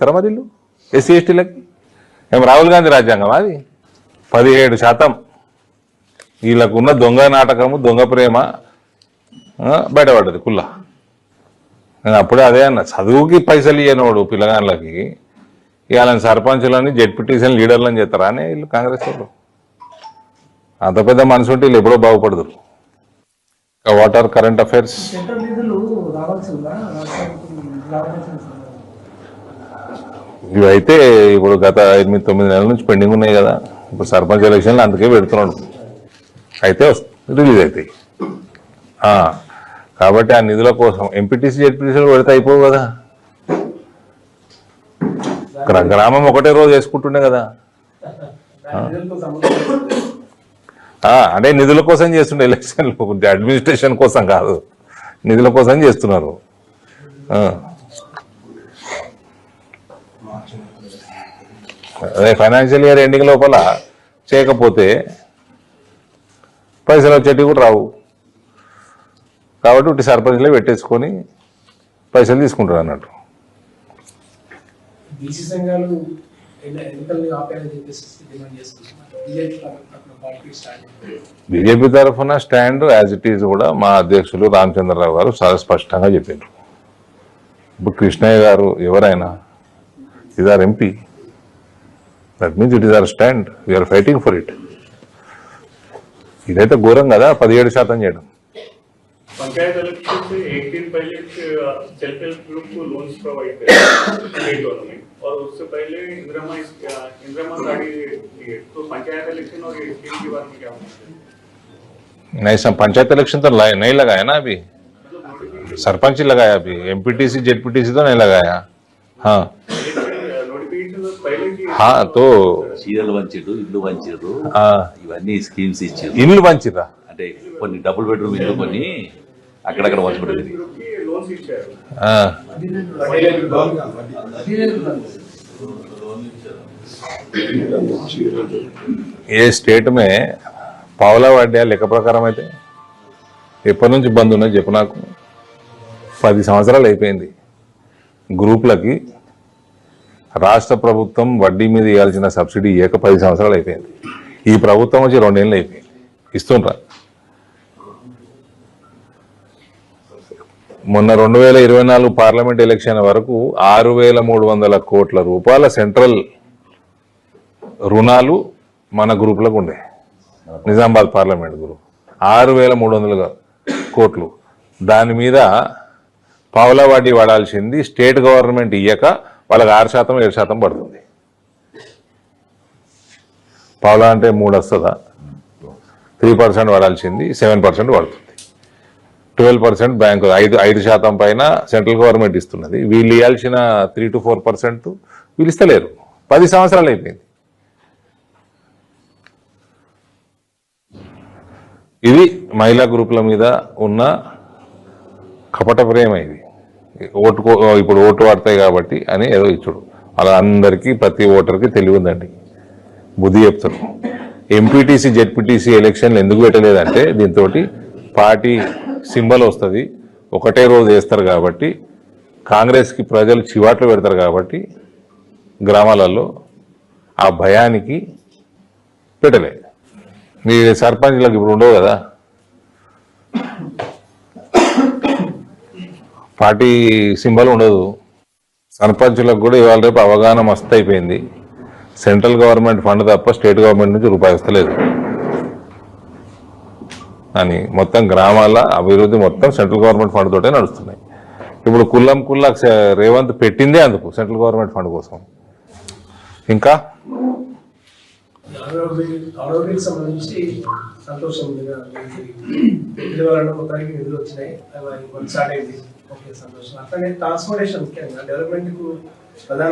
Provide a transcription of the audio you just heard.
తెరమదిల్లు SC ఎస్టీలకి ఏం రాహుల్ గాంధీ రాజ్యాంగం అది 17% వీళ్ళకున్న దొంగ నాటకము దొంగ ప్రేమ బయటపడ్డది కుల్లా. నేను అప్పుడే అదే అన్న, చదువుకి పైసలు ఇయ్యనోడు పిల్లగాళ్ళకి ఇవాళ సర్పంచులని జెడ్పీటీసీని లీడర్లని చేస్తారా అని వీళ్ళు కాంగ్రెస్ వాళ్ళు. అంత పెద్ద మనసు ఉంటే వీళ్ళు ఎప్పుడో బాగుపడదు. What are current affairs? ఇవైతే ఇప్పుడు గత 8-9 నెలల నుంచి పెండింగ్ ఉన్నాయి కదా. ఇప్పుడు సర్పంచ్ ఎలక్షన్లు అందుకే పెడుతున్నాడు, అయితే రిలీజ్ అవుతాయి. కాబట్టి ఆ నిధుల కోసం ఎంపీటీసీ జెడ్పీటీసీలు పెడితే అయిపోవు కదా. గ్రామం ఒకటే రోజు వేసుకుంటుండే కదా. అంటే నిధుల కోసం చేస్తుండే ఎలక్షన్లు, అడ్మినిస్ట్రేషన్ కోసం కాదు, నిధుల కోసం చేస్తున్నారు. అదే ఫైనాన్షియల్ ఇయర్ ఎండింగ్ లోపల చేయకపోతే పైసలు వచ్చేటివి కూడా రావు. కాబట్టి ఇటు సర్పంచ్లే పెట్టేసుకొని పైసలు తీసుకుంటారు అన్నట్టు. బీజేపీ తరఫున స్టాండ్ యాజ్ ఇట్ ఈజ్ కూడా మా అధ్యక్షులు రామచంద్రరావు గారు చాలా స్పష్టంగా చెప్పారు. ఇప్పుడు కృష్ణయ్య గారు ఎవరైనా is our MP, that means it is our stand, we're fighting for it. ఇదైతే ఘోరం కదా 17% చేయడం. पंचायत इलेक्शन से एक दिन पहले सेल्फ हेल्प ग्रुप को लोन्स प्रोवाइड किया स्टेट गवर्नमेंट, और उससे पहले इंदिरा गाड़ी दिए. तो पंचायत इलेक्शन और ये स्कीम के बारे में क्या होना? नहीं, सब पंचायत इलेक्शन तो नहीं लगाया ना अभी, सरपंच ही लगाया अभी, एमपीटीसी जेडपीटीसी तो नहीं लगाया. हाँ हाँ, तो చీరలు వంచిరు, ఇల్లు వంచిరు, ఇవన్నీ స్కీమ్స్ ఇచ్చారు. ఇల్లు వంచిరా అంటే కొన్ని డబుల్ బెడ్రూమ్ ఇల్లు కొన్ని అక్కడక్కడ వంచబడింది. ఏ స్టేట్ మే పావులా వడ్డీ లెక్క ప్రకారం అయితే ఎప్పటి నుంచి బంద్ ఉన్నది చెప్పు నాకు. 10 సంవత్సరాలు అయిపోయింది. గ్రూపులకి రాష్ట్ర ప్రభుత్వం వడ్డీ మీద ఇవ్వాల్సిన సబ్సిడీ ఇవ్వక 10 సంవత్సరాలు అయిపోయింది. ఈ ప్రభుత్వం వచ్చి 2 ఏళ్ళు అయిపోయింది ఇస్తుండ్రా. మొన్న 2024 పార్లమెంట్ ఎలక్షన్ వరకు 6,300 కోట్ల రూపాయల సెంట్రల్ రుణాలు మన గ్రూపులకు ఉండే. నిజామాబాద్ పార్లమెంట్ గ్రూప్ 6,300 కోట్లు. దాని మీద పావులా వడ్డీ వాడాల్సింది స్టేట్ గవర్నమెంట్ ఇయ్యక వాళ్ళకి 6%, 7% పడుతుంది. పావులా అంటే 3 వస్తుందా, 3% వాడాల్సింది 7% పడుతుంది. 12% బ్యాంకు 5% పైన సెంట్రల్ గవర్నమెంట్ ఇస్తున్నది. వీళ్ళు ఇవ్వాల్సిన 3 to 4% వీళ్ళు ఇస్తలేరు. 10 సంవత్సరాలు అయిపోయింది. ఇది మహిళా గ్రూపుల మీద ఉన్న కపట ప్రేమ. ఇది ఇప్పుడు ఓటు వాడతాయి కాబట్టి అని ఏదో ఇచ్చుడు. అలా అందరికీ ప్రతి ఓటర్కి తెలివి ఉందండి, బుద్ధి చెప్తారు. ఎంపీటీసీ జెడ్పీటీసీ ఎలక్షన్లు ఎందుకు పెట్టలేదంటే దీంతో పార్టీ సింబల్ వస్తుంది, ఒకటే రోజు వేస్తారు కాబట్టి, కాంగ్రెస్కి ప్రజలు చివాట్లు పెడతారు కాబట్టి గ్రామాలలో ఆ భయానికి పెట్టలే. మీ సర్పంచ్లకు ఇప్పుడు ఉండవు కదా, పార్టీ సింబల్ ఉండదు. సర్పంచులకు కూడా ఇవాళ రేపు అవగాహన మస్తు అయిపోయింది. సెంట్రల్ గవర్నమెంట్ ఫండ్ తప్ప స్టేట్ గవర్నమెంట్ నుంచి రూపాయి వస్తలేదు అని. మొత్తం గ్రామాల అభివృద్ధి మొత్తం సెంట్రల్ గవర్నమెంట్ ఫండ్ తోటే నడుస్తున్నాయి. ఇప్పుడు కుల్లా రేవంత్ పెట్టిందే అందుకు, సెంట్రల్ గవర్నమెంట్ ఫండ్ కోసం. ఇంకా ఆరోగ్యానికి సంబంధించి సంతోషం మొత్తానికి నిధులు వచ్చినాయి, స్టార్ట్ అయింది. ఓకే, సంతోషం. అట్లనే ట్రాన్స్పోర్టేషన్ ముఖ్యంగా డెవలప్మెంట్ కు ప్రధాన